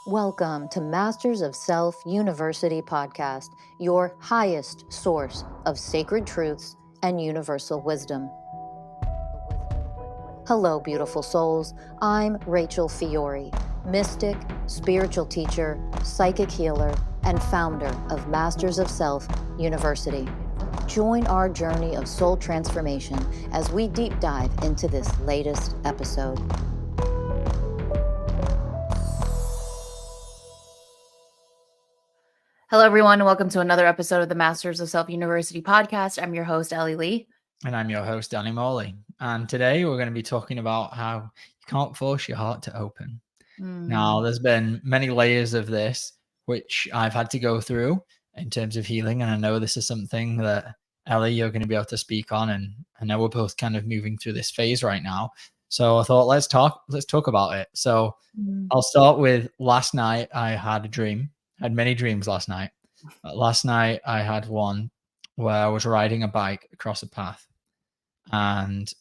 Welcome to Masters of Self University podcast, your highest source of sacred truths and universal wisdom. Hello, beautiful souls. I'm Rachel Fiori, mystic, spiritual teacher, psychic healer, and founder of Masters of Self University. Join our journey of soul transformation as we deep dive into this latest episode. Hello, everyone, and welcome to another episode of the Masters of Self University podcast. I'm your host, Ellie Lee. And I'm your host, Danny Morley. And today we're going to be talking about how you can't force your heart to open. Now, there's been many layers of this, which I've had to go through in terms of healing. And I know this is something that, Ellie, you're going to be able to speak on. And I know we're both kind of moving through this phase right now. So I thought, let's talk about it. So I'll start with last night. I had a dream. I had many dreams last night. Last night I had one where I was riding a bike across a path, and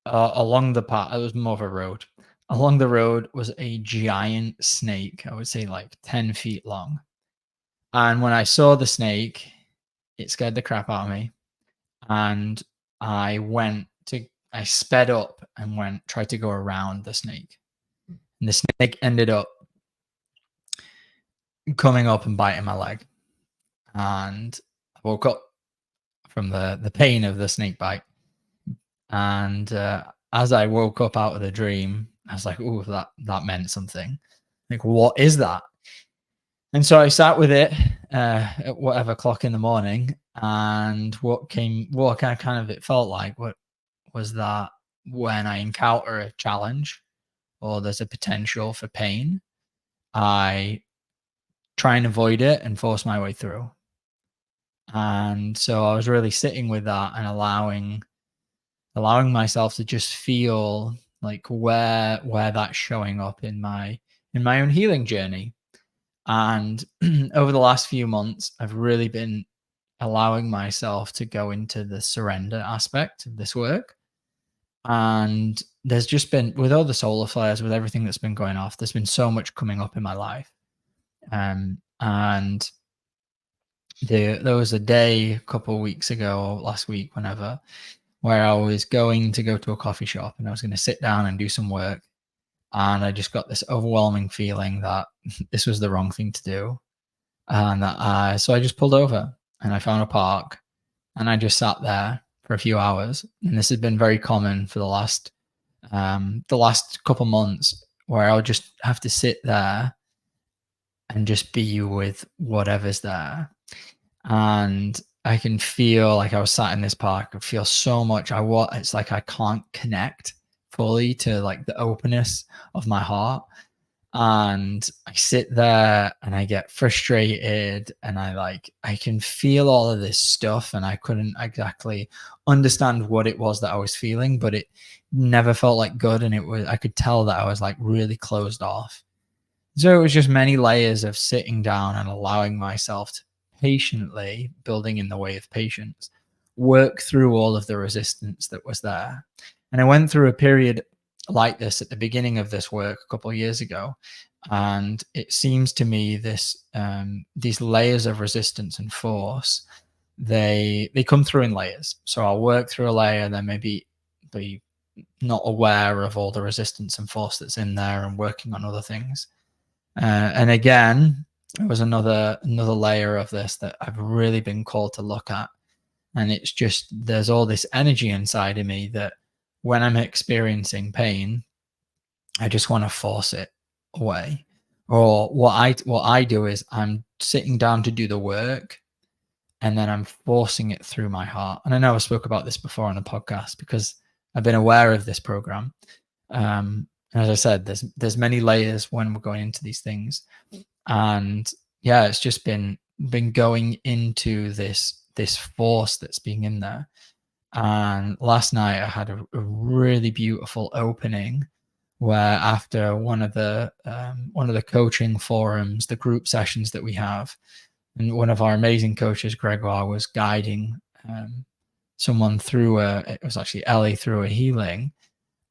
along the path, it was more of a road. Along the road was a giant snake. I would say like 10 feet long. And when I saw the snake, it scared the crap out of me. And I sped up and tried to go around the snake. And the snake ended up coming up and biting my leg. And I woke up from the pain of the snake bite. And as I woke up out of the dream, I was like, oh, that meant something. Like, what is that? And so I sat with it at whatever clock in the morning, and what it felt like, what was that when I encounter a challenge or there's a potential for pain, I try and avoid it and force my way through. And so I was really sitting with that and allowing myself to just feel like where that's showing up in my own healing journey. And over the last few months, I've really been allowing myself to go into the surrender aspect of this work. And there's just been, with all the solar flares, with everything that's been going off, there's been so much coming up in my life. And there was a day a couple of weeks ago, or last week, whenever, where I was going to go to a coffee shop and I was going to sit down and do some work. And I just got this overwhelming feeling that this was the wrong thing to do. And so I just pulled over and I found a park and I just sat there for a few hours. And this has been very common for the last couple months, where I'll just have to sit there and just be with whatever's there. And I can feel like I was sat in this park. I feel so much. It's like I can't connect fully to like the openness of my heart. And I sit there and I get frustrated, and I can feel all of this stuff, and I couldn't exactly understand what it was that I was feeling, but it never felt like good. And I could tell that I was like really closed off. So it was just many layers of sitting down and allowing myself to patiently, building in the way of patience, work through all of the resistance that was there. And I went through a period like this at the beginning of this work a couple of years ago. And it seems to me these layers of resistance and force, they come through in layers. So I'll work through a layer and then maybe be not aware of all the resistance and force that's in there and working on other things. And again, there was another layer of this that I've really been called to look at. And it's just, there's all this energy inside of me that when I'm experiencing pain, I just want to force it away. Or what I do is I'm sitting down to do the work, and then I'm forcing it through my heart. And I know I spoke about this before on a podcast because I've been aware of this program. As I said, there's many layers when we're going into these things. And yeah, it's just been going into this force that's being in there. And last night I had a really beautiful opening where, after one of the coaching forums, the group sessions that we have, and one of our amazing coaches, Gregoire, was guiding someone through it was actually Ellie, through a healing.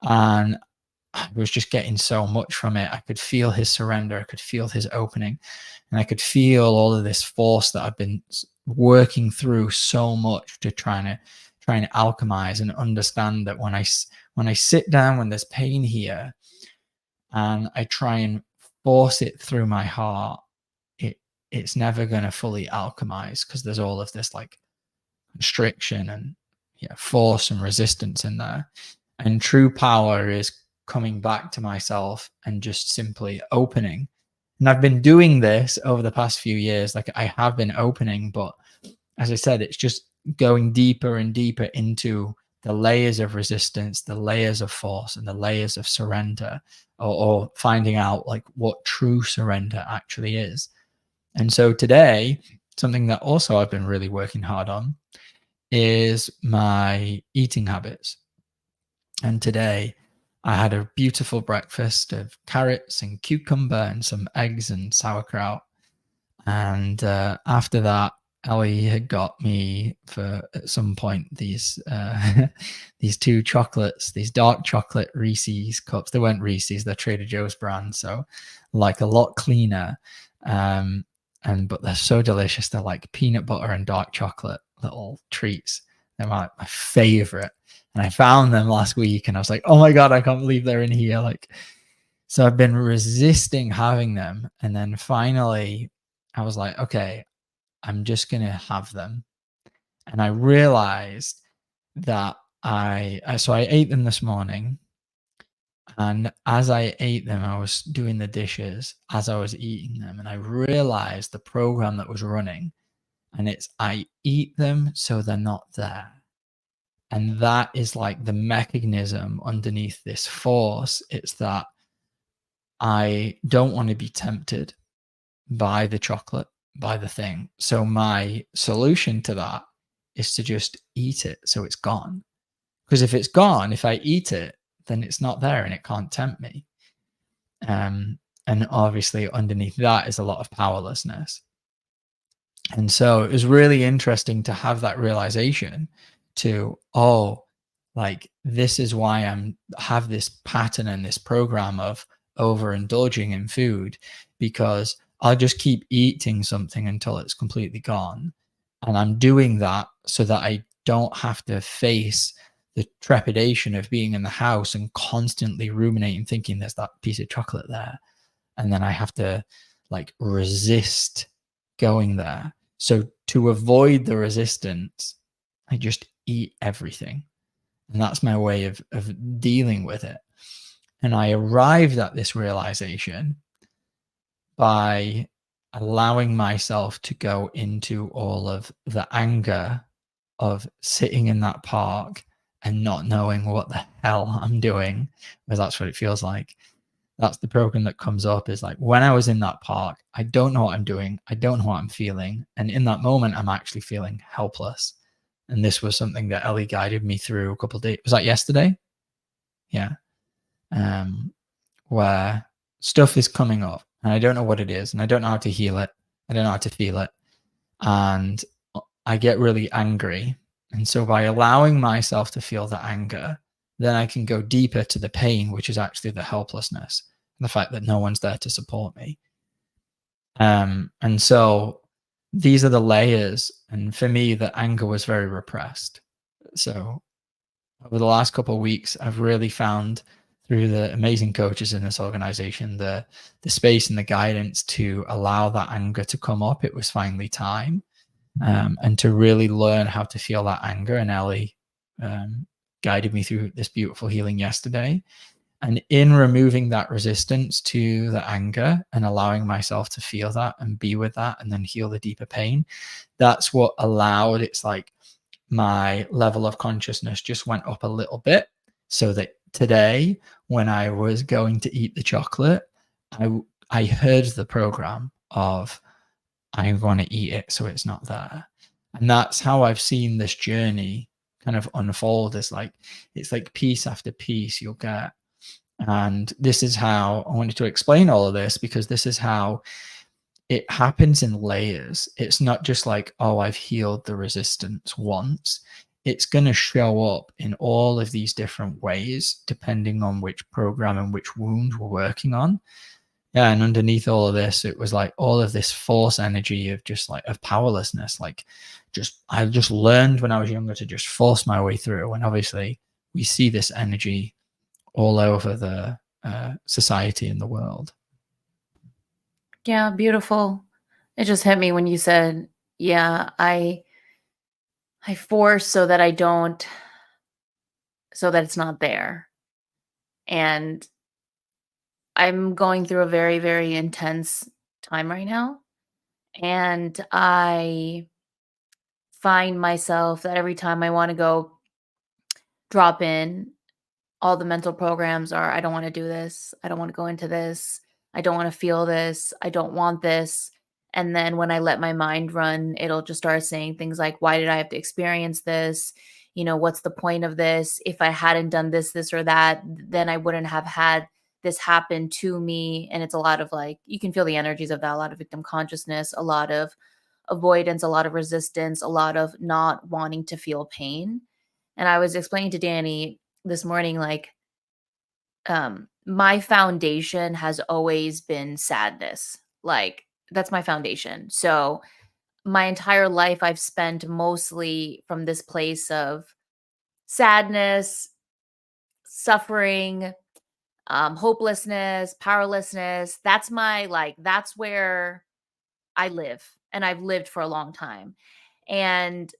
And I was just getting so much from it. I could feel his surrender. I could feel his opening, and I could feel all of this force that I've been working through so much to try and alchemize and understand that when I sit down, when there's pain here, and I try and force it through my heart, it's never going to fully alchemize, because there's all of this like constriction and force and resistance in there. And true power is coming back to myself and just simply opening. And I've been doing this over the past few years. Like, I have been opening, but as I said, it's just going deeper and deeper into the layers of resistance, the layers of force, and the layers of surrender, or finding out like what true surrender actually is. And so today, something that also I've been really working hard on is my eating habits. And today I had a beautiful breakfast of carrots and cucumber and some eggs and sauerkraut. And after that, Ellie had got me for at some point these these two chocolates, these dark chocolate Reese's cups. They weren't Reese's, they're Trader Joe's brand, so like a lot cleaner. But they're so delicious. They're like peanut butter and dark chocolate little treats. They're my favorite. And I found them last week and I was like, oh my God, I can't believe they're in here. Like, so I've been resisting having them. And then finally I was like, okay, I'm just going to have them. And I realized that I ate them this morning. And as I ate them, I was doing the dishes as I was eating them. And I realized the program that was running. And it's, I eat them so they're not there. And that is like the mechanism underneath this force. It's that I don't want to be tempted by the chocolate, by the thing. So my solution to that is to just eat it so it's gone. Because if it's gone, if I eat it, then it's not there and it can't tempt me. And obviously underneath that is a lot of powerlessness. And so it was really interesting to have that realization to, oh, like this is why have this pattern and this program of overindulging in food, because I'll just keep eating something until it's completely gone. And I'm doing that so that I don't have to face the trepidation of being in the house and constantly ruminating, thinking there's that piece of chocolate there. And then I have to like resist going there. So to avoid the resistance, I just eat everything. And that's my way of dealing with it. And I arrived at this realization by allowing myself to go into all of the anger of sitting in that park and not knowing what the hell I'm doing, because that's what it feels like. That's the program that comes up, is like, when I was in that park, I don't know what I'm doing. I don't know what I'm feeling. And in that moment, I'm actually feeling helpless. And this was something that Ellie guided me through a couple of days. Was that yesterday? Yeah. Where stuff is coming up and I don't know what it is, and I don't know how to heal it. I don't know how to feel it. And I get really angry. And so by allowing myself to feel the anger, then I can go deeper to the pain, which is actually the helplessness and the fact that no one's there to support me. And so these are the layers. And for me, the anger was very repressed. So over the last couple of weeks, I've really found, through the amazing coaches in this organization, the space and the guidance to allow that anger to come up. It was finally time. And to really learn how to feel that anger. And Ellie guided me through this beautiful healing yesterday. And in removing that resistance to the anger and allowing myself to feel that and be with that and then heal the deeper pain, that's what allowed, it's like my level of consciousness just went up a little bit, so that today, when I was going to eat the chocolate, I heard the program of, I'm going to eat it so it's not there. And that's how I've seen this journey kind of unfold. It's like piece after piece you'll get. And this is how I wanted to explain all of this, because this is how it happens in layers. It's not just like, oh, I've healed the resistance once. it's going to show up in all of these different ways, depending on which program and which wound we're working on. Yeah, and underneath all of this, it was like all of this force energy of just like of powerlessness. Like, I just learned when I was younger to just force my way through. And obviously, we see this energy all over the society and the world. Yeah, beautiful. It just hit me when you said, yeah, I force so that so that it's not there. And I'm going through a very, very intense time right now. And I find myself that every time I want to go drop in, all the mental programs are, I don't want to do this. I don't want to go into this. I don't want to feel this. I don't want this. And then when I let my mind run, it'll just start saying things like, why did I have to experience this? What's the point of this? If I hadn't done this, this, or that, then I wouldn't have had this happen to me. And it's a lot of like, you can feel the energies of that, a lot of victim consciousness, a lot of avoidance, a lot of resistance, a lot of not wanting to feel pain. And I was explaining to Danny this morning, like, my foundation has always been sadness. Like, that's my foundation. So my entire life I've spent mostly from this place of sadness, suffering, hopelessness, powerlessness. That's where I live, and I've lived for a long time. And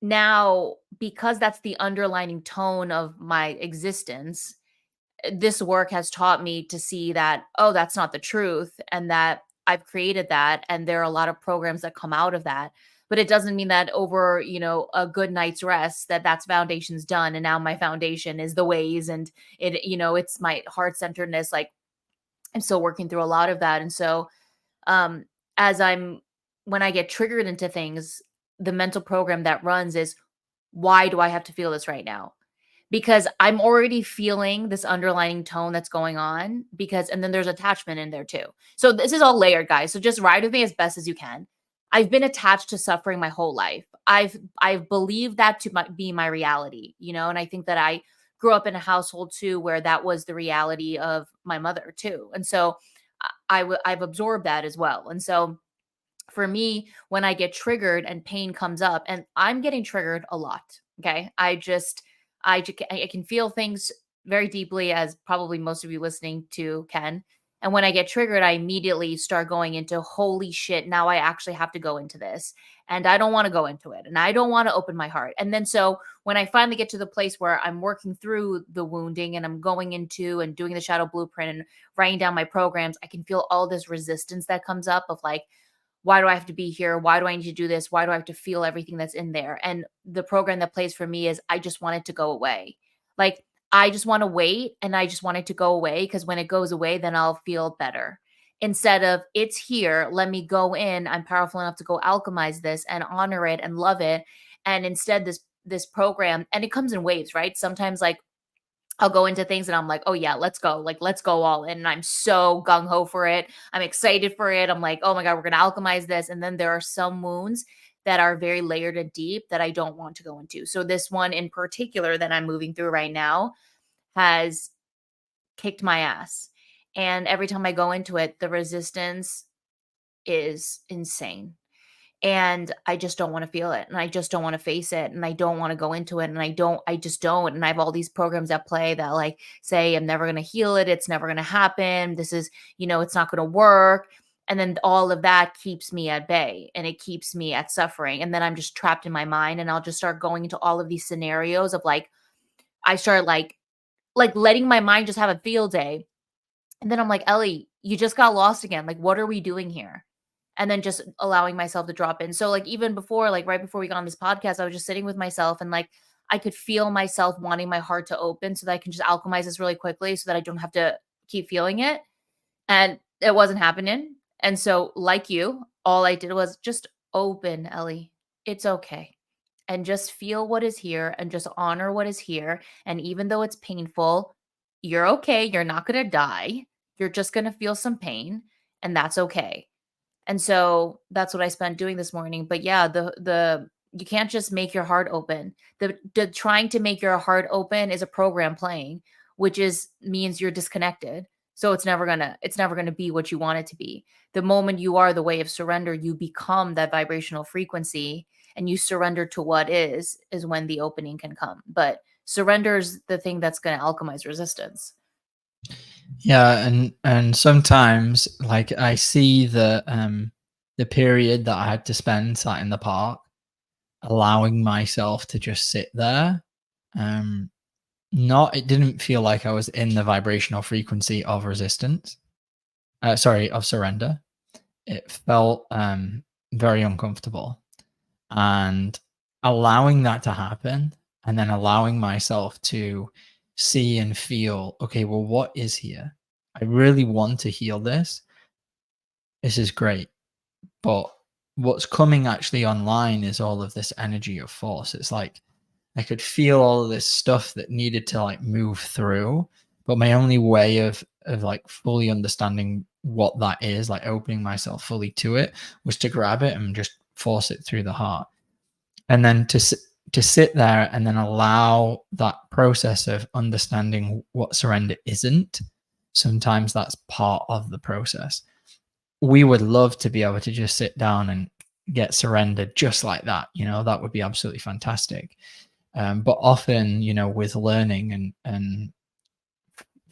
now, because that's the underlining tone of my existence, this work has taught me to see that, oh, that's not the truth, and that I've created that, and there are a lot of programs that come out of that. But it doesn't mean that over, a good night's rest, that's foundation's done, and now my foundation is the ways, and it's my heart-centeredness. Like, I'm still working through a lot of that. And so, um as I'm when I get triggered into things, the mental program that runs is, why do I have to feel this right now? Because I'm already feeling this underlying tone that's going on, and then there's attachment in there too. So this is all layered, guys. So just ride with me as best as you can. I've been attached to suffering my whole life. I've believed that to be my reality, and I think that I grew up in a household too where that was the reality of my mother too. And so I've absorbed that as well. And so for me, when I get triggered and pain comes up, and I'm getting triggered a lot, okay? I can feel things very deeply, as probably most of you listening to can. And when I get triggered, I immediately start going into, holy shit, now I actually have to go into this. And I don't want to go into it. And I don't want to open my heart. And then so when I finally get to the place where I'm working through the wounding and I'm going into and doing the shadow blueprint and writing down my programs, I can feel all this resistance that comes up of like, why do I have to be here? Why do I need to do this? Why do I have to feel everything that's in there? And the program that plays for me is, I just want it to go away. Like, I just want to wait, and I just want it to go away, because when it goes away, then I'll feel better. Instead of, it's here, let me go in. I'm powerful enough to go alchemize this and honor it and love it. And instead, this program, and it comes in waves, right? Sometimes, like, I'll go into things and I'm like, oh yeah, let's go. Like, let's go all in. And I'm so gung ho for it. I'm excited for it. I'm like, oh my God, we're going to alchemize this. And then there are some wounds that are very layered and deep that I don't want to go into. So this one in particular that I'm moving through right now has kicked my ass. And every time I go into it, the resistance is insane. And I just don't want to feel it, and I just don't want to face it, and I don't want to go into it, and I just don't. And I have all these programs at play that like say, I'm never going to heal it. It's never going to happen. This is, it's not going to work. And then all of that keeps me at bay, and it keeps me at suffering. And then I'm just trapped in my mind, and I'll just start going into all of these scenarios of like, I start like letting my mind just have a field day. And then I'm like, Ellie, you just got lost again. Like, what are we doing here? And then just allowing myself to drop in. So like, even before, like right before we got on this podcast, I was just sitting with myself, and like, I could feel myself wanting my heart to open so that I can just alchemize this really quickly so that I don't have to keep feeling it. And it wasn't happening. And so like you, all I did was just open, Ellie. It's okay. And just feel what is here and just honor what is here. And even though it's painful, you're okay. You're not going to die. You're just going to feel some pain, and that's okay. And so that's what I spent doing this morning. But yeah, You can't just make your heart open. The trying to make your heart open is a program playing, which means you're disconnected. So it's never gonna be what you want it to be. The moment you are the way of surrender, you become that vibrational frequency, and you surrender to what is when the opening can come. But surrender is the thing that's going to alchemize resistance. Yeah, and sometimes like I see the period that I had to spend sat in the park, allowing myself to just sit there. Not It didn't feel like I was in the vibrational frequency of resistance. Sorry, of surrender. It felt very uncomfortable, and allowing that to happen, and then allowing myself to see and feel, okay, well, what is here? I really want to heal this. This is great. But what's coming actually online is all of this energy of force. It's like I could feel all of this stuff that needed to like move through, but my only way of like fully understanding what that is, like opening myself fully to it, was to grab it and just force it through the heart. And then to sit there and then allow that process of understanding what surrender isn't. Sometimes that's part of the process. We would love to be able to just sit down and get surrendered just like that. That would be absolutely fantastic. But often, with learning and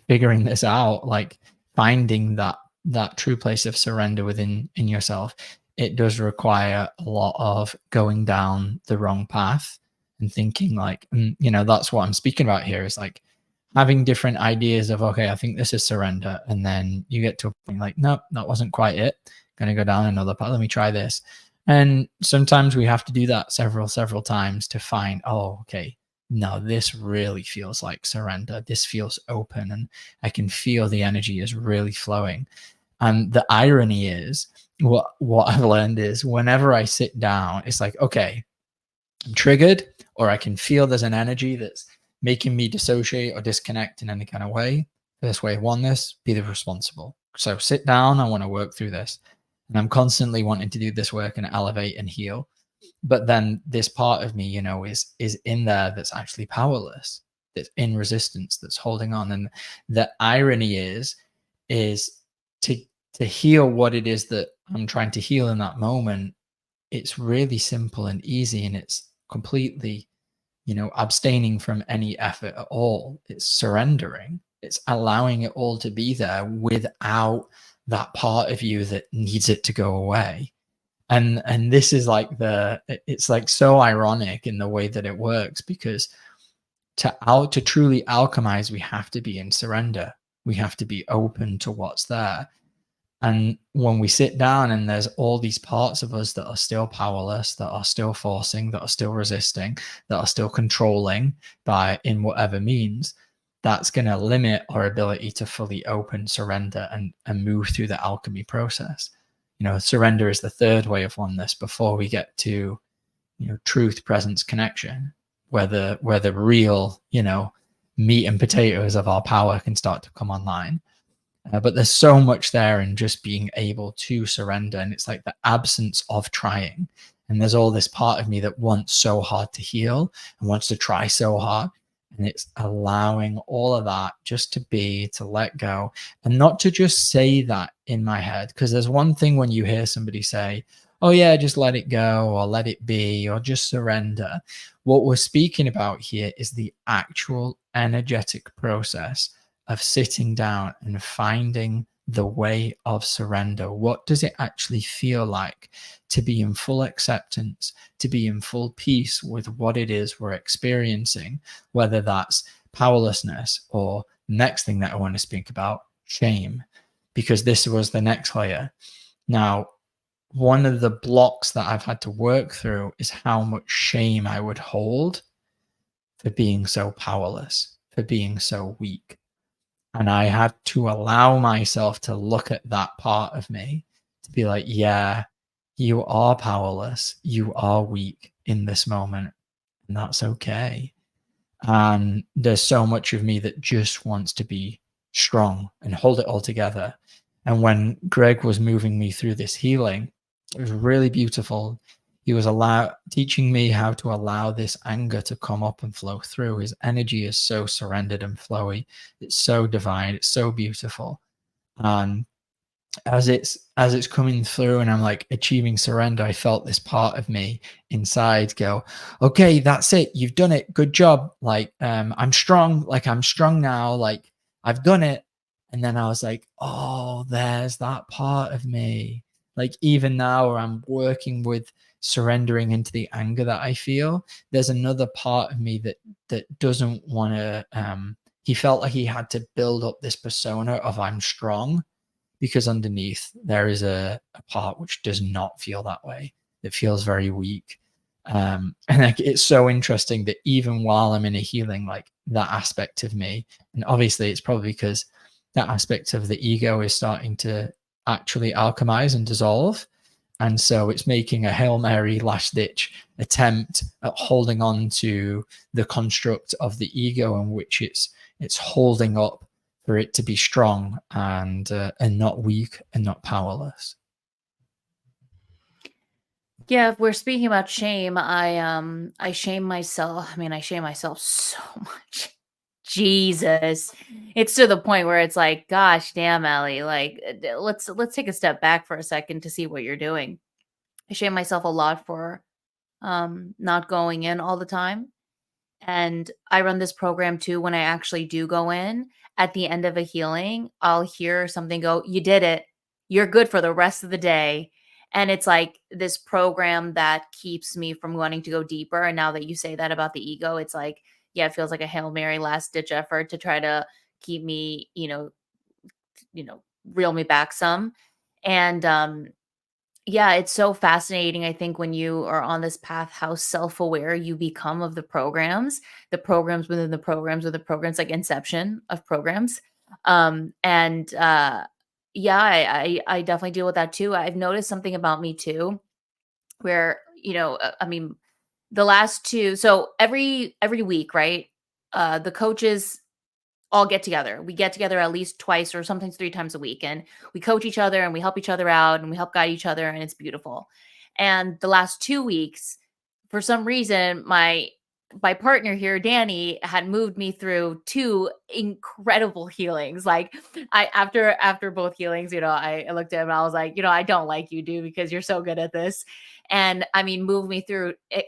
figuring this out, like finding that true place of surrender within in yourself, it does require a lot of going down the wrong path and thinking like, that's what I'm speaking about here, is like having different ideas of, okay, I think this is surrender. And then you get to a point like, nope, that wasn't quite it. Going to go down another path. Let me try this. And sometimes we have to do that several times to find, oh, okay, no, this really feels like surrender. This feels open, and I can feel the energy is really flowing. And the irony is, what I've learned is whenever I sit down, it's like, okay, I'm triggered, or I can feel there's an energy that's making me dissociate or disconnect in any kind of way. This way of oneness, be the responsible. So sit down, I want to work through this. And I'm constantly wanting to do this work and elevate and heal. But then this part of me, is in there that's actually powerless, that's in resistance, that's holding on. And the irony is to heal what it is that I'm trying to heal in that moment. It's really simple and easy, and it's completely, abstaining from any effort at all. It's surrendering. It's allowing it all to be there without that part of you that needs it to go away. And this is like it's like so ironic in the way that it works, because to truly alchemize, we have to be in surrender. We have to be open to what's there. And when we sit down and there's all these parts of us that are still powerless, that are still forcing, that are still resisting, that are still controlling in whatever means, that's going to limit our ability to fully open, surrender, and move through the alchemy process. Surrender is the third way of oneness before we get to, truth, presence, connection, where the real, meat and potatoes of our power can start to come online. But there's so much there in just being able to surrender. And it's like the absence of trying. And there's all this part of me that wants so hard to heal and wants to try so hard. And it's allowing all of that just to let go, and not to just say that in my head. Because there's one thing when you hear somebody say, oh yeah, just let it go, or let it be, or just surrender. What we're speaking about here is the actual energetic process of sitting down and finding the way of surrender. What does it actually feel like to be in full acceptance, to be in full peace with what it is we're experiencing, whether that's powerlessness, or next thing that I want to speak about, shame, because this was the next layer. Now, one of the blocks that I've had to work through is how much shame I would hold for being so powerless, for being so weak. And I had to allow myself to look at that part of me, to be like, yeah, you are powerless. You are weak in this moment. And that's okay. And there's so much of me that just wants to be strong and hold it all together. And when Greg was moving me through this healing, it was really beautiful. he was teaching me how to allow this anger to come up and flow through. His energy is so surrendered and flowy. It's so divine. It's so beautiful. And as it's coming through and I'm like achieving surrender, I felt this part of me inside go, okay, that's it, you've done it, good job, like I'm strong, like I'm strong now, like I've done it. And then I was like, oh, there's that part of me, like even now where I'm working with surrendering into the anger that I feel, there's another part of me that doesn't want to he felt like he had to build up this persona of I'm strong, because underneath there is a part which does not feel that way. It feels very weak. And like, it's so interesting that even while I'm in a healing, like that aspect of me, and obviously it's probably because that aspect of the ego is starting to actually alchemize and dissolve. And so it's making a Hail Mary last ditch attempt at holding on to the construct of the ego in which it's holding up for it to be strong and not weak and not powerless. Yeah, if we're speaking about shame, I shame myself. I mean, I shame myself so much. Jesus. It's to the point where it's like, gosh damn, Ellie, like let's take a step back for a second to see what you're doing. I shame myself a lot for not going in all the time. And I run this program too. When I actually do go in at the end of a healing, I'll hear something go, you did it. You're good for the rest of the day. And it's like this program that keeps me from wanting to go deeper. And now that you say that about the ego, it's like, yeah, it feels like a Hail Mary last ditch effort to try to keep me, reel me back some. And yeah, it's so fascinating. I think when you are on this path, how self-aware you become of the programs within the programs, with the programs, like inception of programs. And yeah, I definitely deal with that too. I've noticed something about me too, where I mean, the last two. So every week, right? The coaches all get together. We get together at least twice or sometimes 3 times a week, and we coach each other and we help each other out and we help guide each other, and it's beautiful. And the last 2 weeks, for some reason, my partner here, Danny, had moved me through 2 incredible healings. Like after both healings, I looked at him and I was like, I don't like you, dude, because you're so good at this. And I mean, move me through it,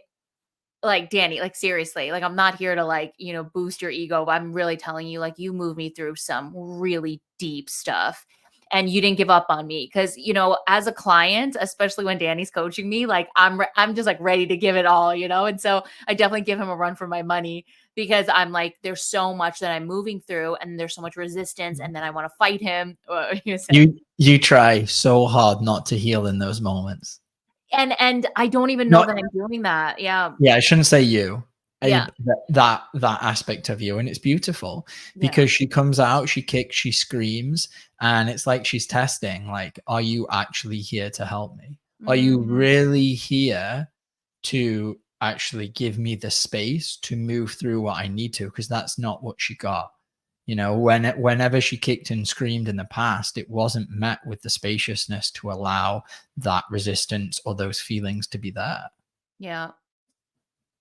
like, Danny, like, seriously, like, I'm not here to, like, boost your ego, but I'm really telling you, like, you moved me through some really deep stuff, and you didn't give up on me. Because as a client, especially when Danny's coaching me, like, I'm just, like, ready to give it all, and so I definitely give him a run for my money, because I'm like, there's so much that I'm moving through, and there's so much resistance, and then I wanna fight him, You try so hard not to heal in those moments. and I don't even know Not that I'm doing that. Yeah. Yeah, I shouldn't say you. Yeah. That aspect of you, and it's beautiful Yeah. because she comes out, she kicks, she screams, and it's like she's testing. Like, are you actually here to help me? Are you Mhm. really here to actually give me the space to move through what I need to? Because that's not what she got. Whenever she kicked and screamed in the past, it wasn't met with the spaciousness to allow that resistance or those feelings to be there. Yeah.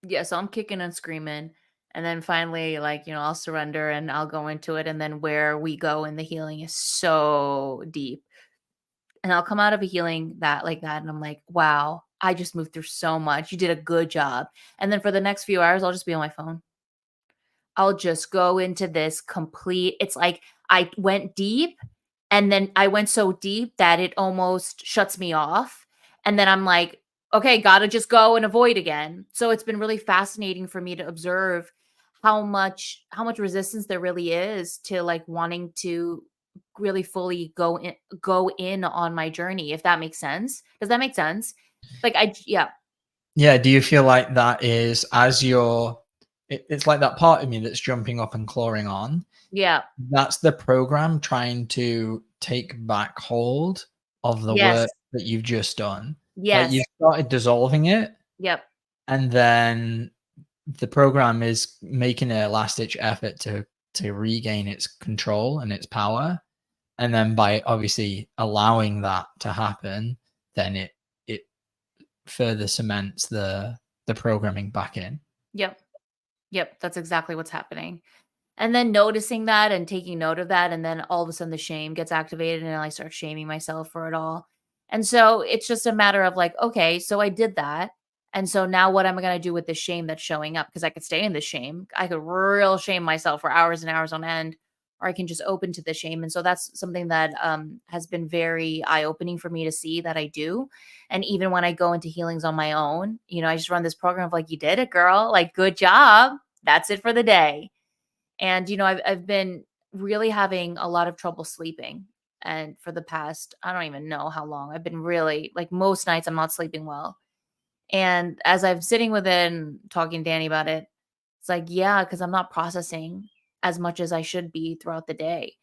Yeah, so I'm kicking and screaming. And then finally, like, I'll surrender and I'll go into it. And then where we go in the healing is so deep. And I'll come out of a healing that like that. And I'm like, wow, I just moved through so much. You did a good job. And then for the next few hours, I'll just be on my phone. I'll just go into this complete, it's like I went deep, and then I went so deep that it almost shuts me off. And then I'm like, okay, gotta just go and avoid again. So it's been really fascinating for me to observe how much resistance there really is to like wanting to really fully go in on my journey, if that makes sense. Does that make sense? Like yeah. Yeah, do you feel like that is it's like that part of me that's jumping up and clawing on? Yeah. That's the program trying to take back hold of the Yes. work that you've just done. Like, Yes. you've started dissolving it, Yep. and then the program is making a last ditch effort to regain its control and its power. And then by obviously allowing that to happen, then it further cements the programming back in. Yep. Yep. That's exactly what's happening. And then noticing that and taking note of that, and then all of a sudden the shame gets activated and I start shaming myself for it all. And so it's just a matter of like, okay, so I did that. And so now what am I going to do with the shame that's showing up? Because I could stay in the shame. I could real shame myself for hours and hours on end, or I can just open to the shame. And so that's something that has been very eye-opening for me to see that I do. And even when I go into healings on my own, I just run this program of like, you did it, girl. Like, good job. That's it for the day. And, I've been really having a lot of trouble sleeping. And for the past, I don't even know how long, I've been really, like, most nights I'm not sleeping well. And as I'm sitting with it and talking to Danny about it, it's like, yeah, because I'm not processing as much as I should be throughout the day.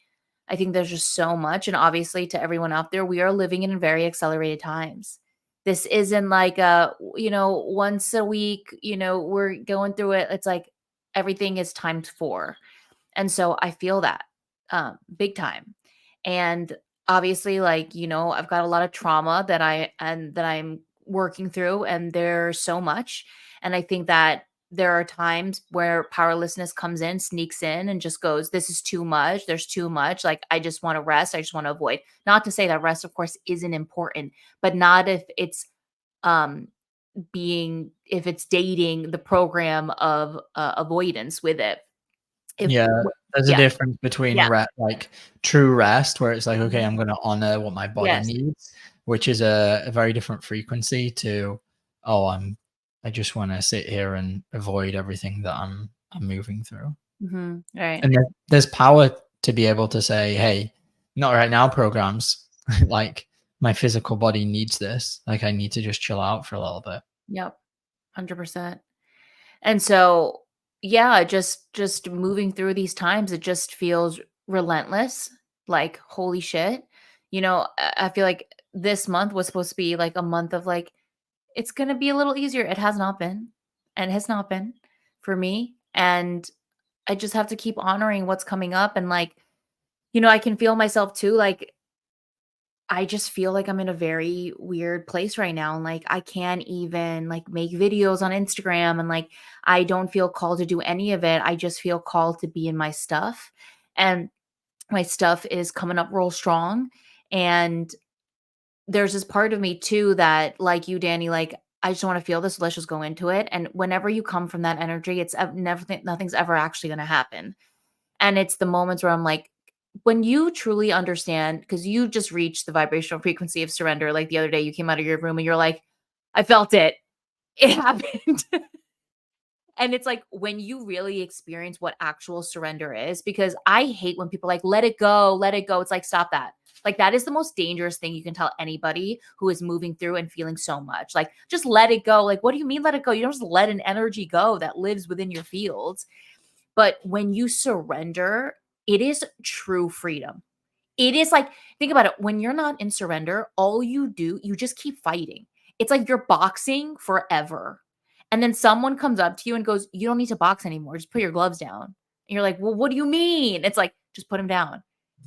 I think there's just so much. And obviously, to everyone out there, we are living in very accelerated times. This isn't like once a week, we're going through it. It's like everything is timed for. And so I feel that big time. And obviously, like, I've got a lot of trauma that I'm working through, and there's so much. And I think that there are times where powerlessness comes in, sneaks in, and just goes, this is too much. There's too much. Like, I just want to rest. I just want to avoid. Not to say that rest, of course, isn't important, but not if it's um if it's dating the program of avoidance with it. Yeah, there's a Yeah, difference between yeah, like true rest, where it's like, okay, mhm, I'm going to honor what my body yes, needs, which is a very different frequency to, oh, I just want to sit here and avoid everything that I'm moving through. right, And there's power to be able to say, hey, not right now, programs. Like, my physical body needs this. Like, I need to just chill out for a little bit. yep, 100%. And so, yeah, just moving through these times, it just feels relentless. Like, holy shit. I feel like this month was supposed to be like a month of like, it's gonna be a little easier. It has not been, and it has not been for me. And I just have to keep honoring what's coming up. And like, I can feel myself too. Like, I just feel like I'm in a very weird place right now, and, like, I can't even, like, make videos on Instagram, and, like, I don't feel called to do any of it. I just feel called to be in my stuff, and my stuff is coming up real strong, and there's this part of me too that, like you, Danny, like, I just wanna feel this, let's just go into it, and whenever you come from that energy, it's never nothing's ever actually gonna happen. And it's the moments where I'm like, when you truly understand, because you just reached the vibrational frequency of surrender. Like the other day, you came out of your room and you're like, I felt it. It happened. And it's like when you really experience what actual surrender is, because I hate when people are like, let it go, let it go. It's like, stop that. Like, that is the most dangerous thing you can tell anybody who is moving through and feeling so much. Like, just let it go. Like, what do you mean let it go? You don't just let an energy go that lives within your fields. But when you surrender, it is true freedom. It is like, think about it. When you're not in surrender, all you do, you just keep fighting. It's like you're boxing forever. And then someone comes up to you and goes, you don't need to box anymore. Just put your gloves down. And you're like, well, what do you mean? It's like, just put them down.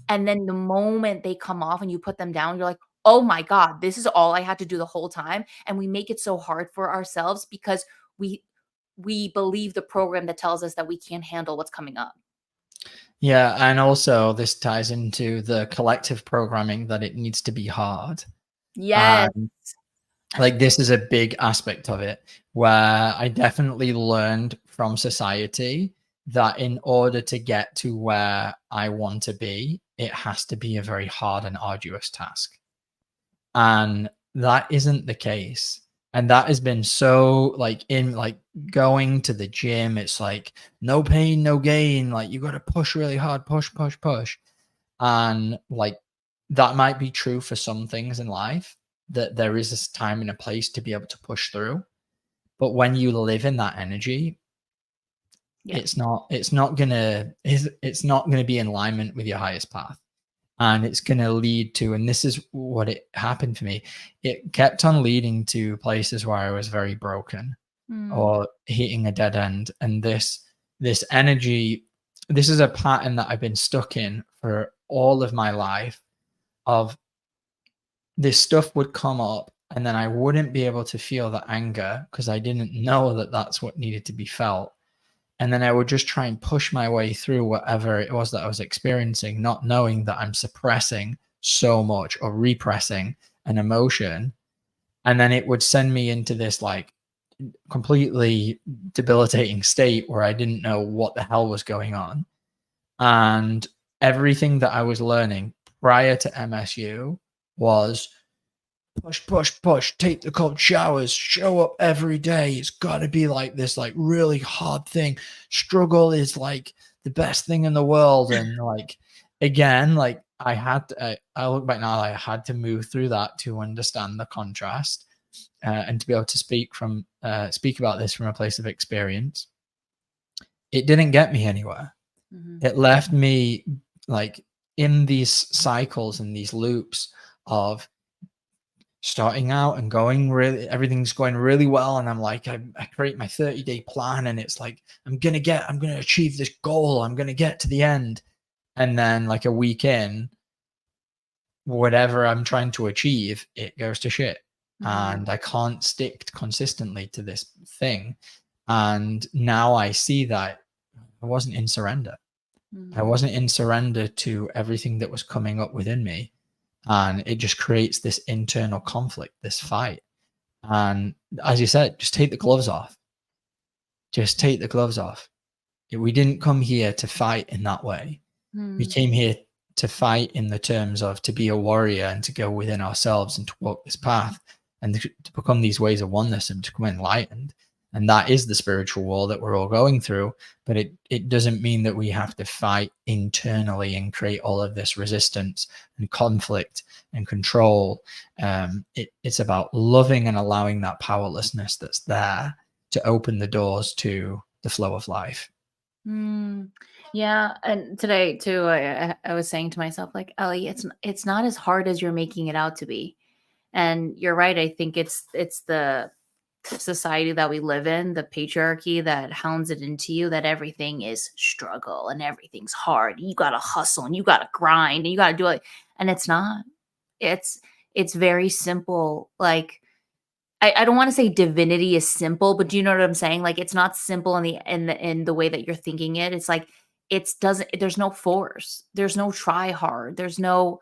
And then the moment they come off and you put them down, you're like, oh my God, this is all I had to do the whole time. And we make it so hard for ourselves because we we believe the program that tells us that we can't handle what's coming up. Yeah, and also this ties into the collective programming that it needs to be hard. Yes. And like, this is a big aspect of it, where I definitely learned from society that in order to get to where I want to be, it has to be a very hard and arduous task. And that isn't the case. And that has been so, like, in like going to the gym, it's like no pain, no gain. Like, you got to push really hard, push, push, push. And like, that might be true for some things in life, that there is this time and a place to be able to push through. But when you live in that energy, Yeah. it's not gonna be in alignment with your highest path. And it's gonna lead to, and this is what it happened for me, it kept on leading to places where I was very broken Mm. or hitting a dead end. And this energy, this is a pattern that I've been stuck in for all of my life, of this stuff would come up and then I wouldn't be able to feel the anger because I didn't know that that's what needed to be felt. And then I would just try and push my way through whatever it was that I was experiencing, not knowing that I'm suppressing so much or repressing an emotion. And then it would send me into this like completely debilitating state where I didn't know what the hell was going on. And everything that I was learning prior to MSU was push, push, push, take the cold showers, show up every day. It's got to be like this, like really hard thing. Struggle is like the best thing in the world. And like, again, like I look back now, I had to move through that to understand the contrast and to be able to speak about this from a place of experience. It didn't get me anywhere. It left me like in these cycles and these loops of starting out and going really, everything's going really well. And I'm like, I create my 30-day plan and it's like, I'm going to achieve this goal. I'm going to get to the end. And then like a week in, whatever I'm trying to achieve, it goes to shit. And I can't stick consistently to this thing. And now I see that I wasn't in surrender. I wasn't in surrender to everything that was coming up within me. And it just creates this internal conflict, this fight. And as you said, just take the gloves off. Just take the gloves off. We didn't come here to fight in that way. We came here to fight in the terms of to be a warrior and to go within ourselves and to walk this path and to become these ways of oneness and to become enlightened. And that is the spiritual war that we're all going through. But it doesn't mean that we have to fight internally and create all of this resistance and conflict and control. It's about loving and allowing that powerlessness that's there to open the doors to the flow of life. Yeah, and today too, I was saying to myself, like, Ellie, it's not as hard as you're making it out to be. And you're right. I think it's the society that we live in, the patriarchy that hounds it into you that everything is struggle and everything's hard. You gotta hustle and you gotta grind and you gotta do it. And it's not. It's very simple. Like I don't want to say divinity is simple, but do you know what I'm saying? Like it's not simple in the way that you're thinking it. It's like there's no force. There's no try hard. There's no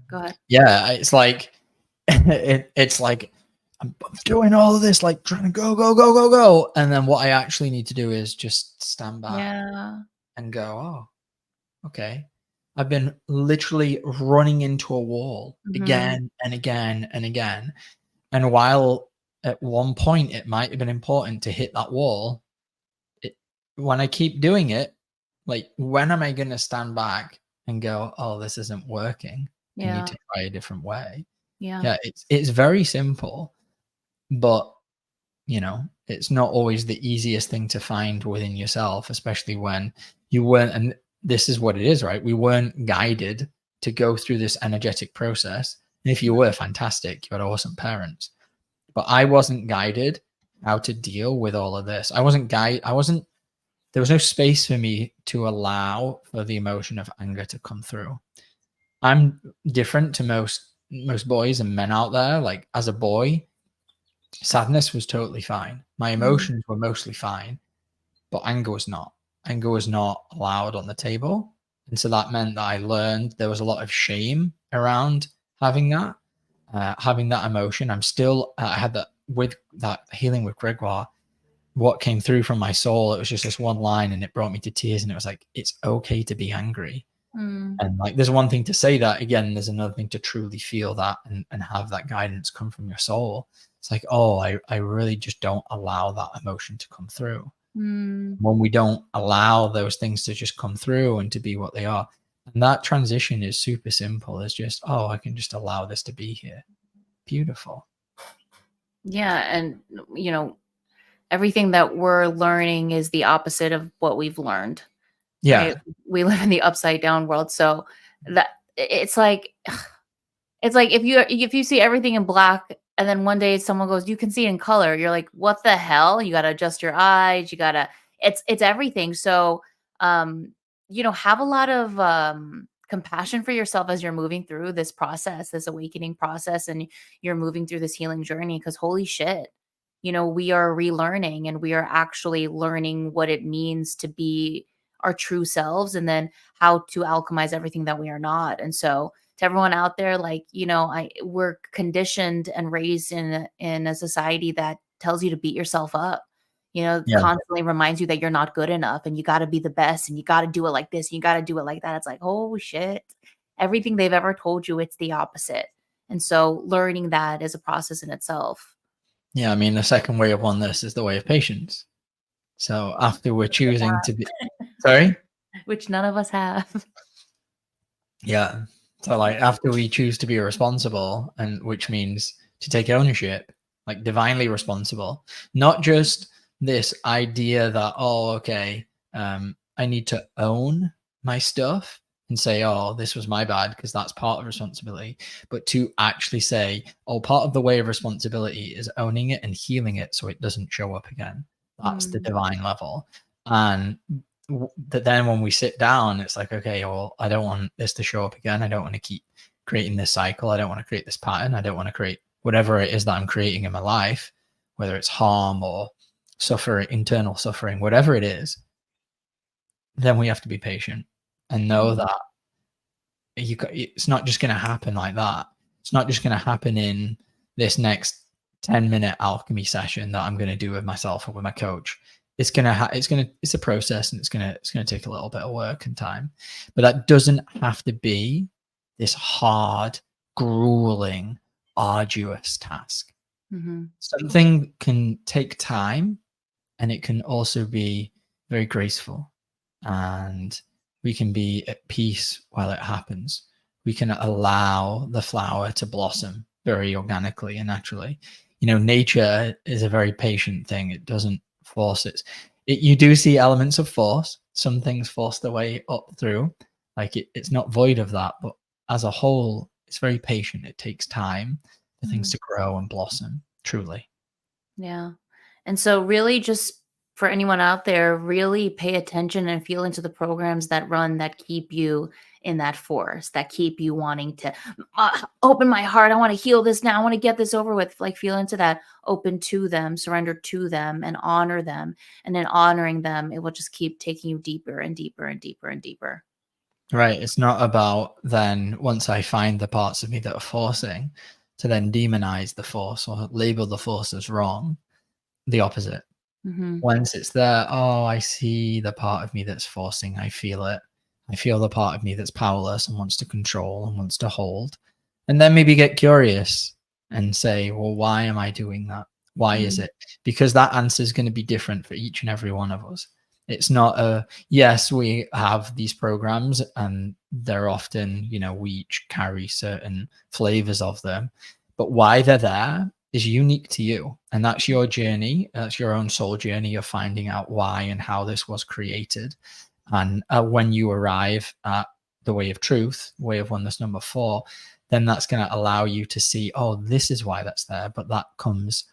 go ahead. Yeah, it's like it's like I'm doing all of this, like trying to go. And then what I actually need to do is just stand back and go, oh, okay. I've been literally running into a wall again and again and again. And while at one point it might have been important to hit that wall, when I keep doing it, like when am I going to stand back and go, oh, this isn't working. I need to try a different way. Yeah, it's very simple, but you know, it's not always the easiest thing to find within yourself, especially when you weren't, and this is what it is, right? We weren't guided to go through this energetic process. And if you were, fantastic, you had awesome parents. But I wasn't guided how to deal with all of this. There was no space for me to allow for the emotion of anger to come through. I'm different to most boys and men out there. Like as a boy, sadness was totally fine. My emotions were mostly fine, but anger was not. Anger was not allowed on the table. And so that meant that I learned there was a lot of shame around having that emotion. I had that with that healing with Gregoire. What came through from my soul, it was just this one line and it brought me to tears. And it was like, it's okay to be angry. And like, there's one thing to say that, again, there's another thing to truly feel that and have that guidance come from your soul. It's like, oh, I really just don't allow that emotion to come through. When we don't allow those things to just come through and to be what they are, and that transition is super simple. It's just, oh, I can just allow this to be here. Beautiful. Yeah. And, you know, everything that we're learning is the opposite of what we've learned. Yeah. Right? We live in the upside down world. So that it's like if you see everything in black and then one day someone goes, you can see it in color. You're like, what the hell? You got to adjust your eyes. It's everything. So, you know, have a lot of compassion for yourself as you're moving through this process, this awakening process, and you're moving through this healing journey. Because holy shit, we are relearning, and we are actually learning what it means to be our true selves, and then how to alchemize everything that we are not. And so, to everyone out there, like, we're conditioned and raised in a society that tells you to beat yourself up, Yeah. constantly reminds you that you're not good enough, and you got to be the best, and you got to do it like this, and you got to do it like that. It's like, oh shit, everything they've ever told you, it's the opposite. And so learning that is a process in itself. Yeah, I mean, the second way of oneness is the way of patience. So after we're choosing to be, sorry? Which none of us have. Yeah. So like after we choose to be responsible, and which means to take ownership, like divinely responsible, not just this idea that, oh, okay, I need to own my stuff and say, oh, this was my bad, because that's part of responsibility, but to actually say, oh, part of the way of responsibility is owning it and healing it so it doesn't show up again. That's the divine level. And that then when we sit down, it's like, okay, well, I don't want this to show up again. I don't want to keep creating this cycle. I don't want to create this pattern. I don't want to create whatever it is that I'm creating in my life, whether it's harm or suffering, internal suffering, whatever it is. Then we have to be patient and know that it's not just going to happen like that. It's not just going to happen in this next 10-minute alchemy session that I'm going to do with myself or with my coach. It's a process, and it's gonna take a little bit of work and time, but that doesn't have to be this hard, grueling, arduous task. Something can take time, and it can also be very graceful, and we can be at peace while it happens. We can allow the flower to blossom very organically and naturally. Nature is a very patient thing. It doesn't force it. You do see elements of force. Some things force their way up through. Like it's not void of that, but as a whole, it's very patient. It takes time for things to grow and blossom, truly. Yeah. And so really, just for anyone out there, really pay attention and feel into the programs that keep you in that force, that keep you wanting to open my heart. I want to heal this now. I want to get this over with. Like, feel into that, open to them, surrender to them, and honor them. And then honoring them, it will just keep taking you deeper and deeper and deeper and deeper. Right. It's not about then, once I find the parts of me that are forcing, to then demonize the force or label the force as wrong. The opposite. Once it's there, oh, I see the part of me that's forcing. I feel it. I feel the part of me that's powerless and wants to control and wants to hold. And then maybe get curious and say, well, why am I doing that? Why is it? Because that answer is going to be different for each and every one of us. It's not yes, we have these programs, and they're often, we each carry certain flavors of them, but why they're there is unique to you. And that's your journey. That's your own soul journey of finding out why and how this was created. And when you arrive at the way of truth, way of oneness number 4, then that's going to allow you to see, oh, this is why that's there. But that comes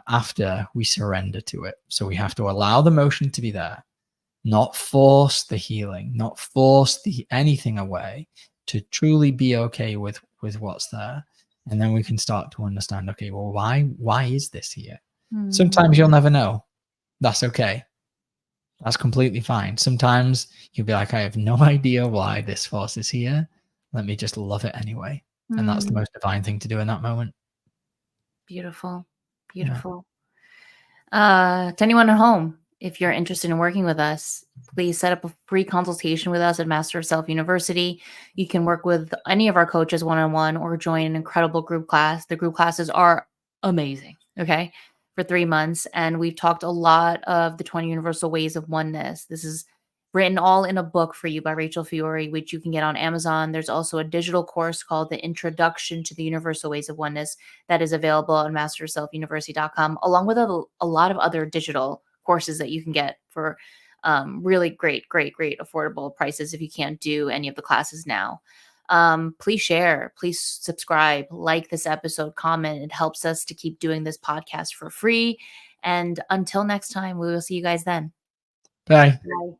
after we surrender to it. So we have to allow the motion to be there, not force the healing, not force anything away, to truly be okay with what's there. And then we can start to understand, okay, well, why is this here? Sometimes you'll never know. That's okay. That's completely fine. Sometimes you'll be like, I have no idea why this force is here. Let me just love it anyway. And that's the most divine thing to do in that moment. Beautiful. Beautiful. To anyone at home, if you're interested in working with us, please set up a free consultation with us at Master of Self University. You can work with any of our coaches one-on-one or join an incredible group class. The group classes are amazing, okay, for 3 months. And we've talked a lot of the 20 Universal Ways of Oneness. This is written all in a book for you by Rachel Fiori, which you can get on Amazon. There's also a digital course called The Introduction to the Universal Ways of Oneness that is available on masterselfuniversity.com, along with a lot of other digital courses that you can get for really great affordable prices if you can't do any of the classes now. Please share, please subscribe, like this episode, comment. It helps us to keep doing this podcast for free. And until next time, we will see you guys then. Bye. Bye.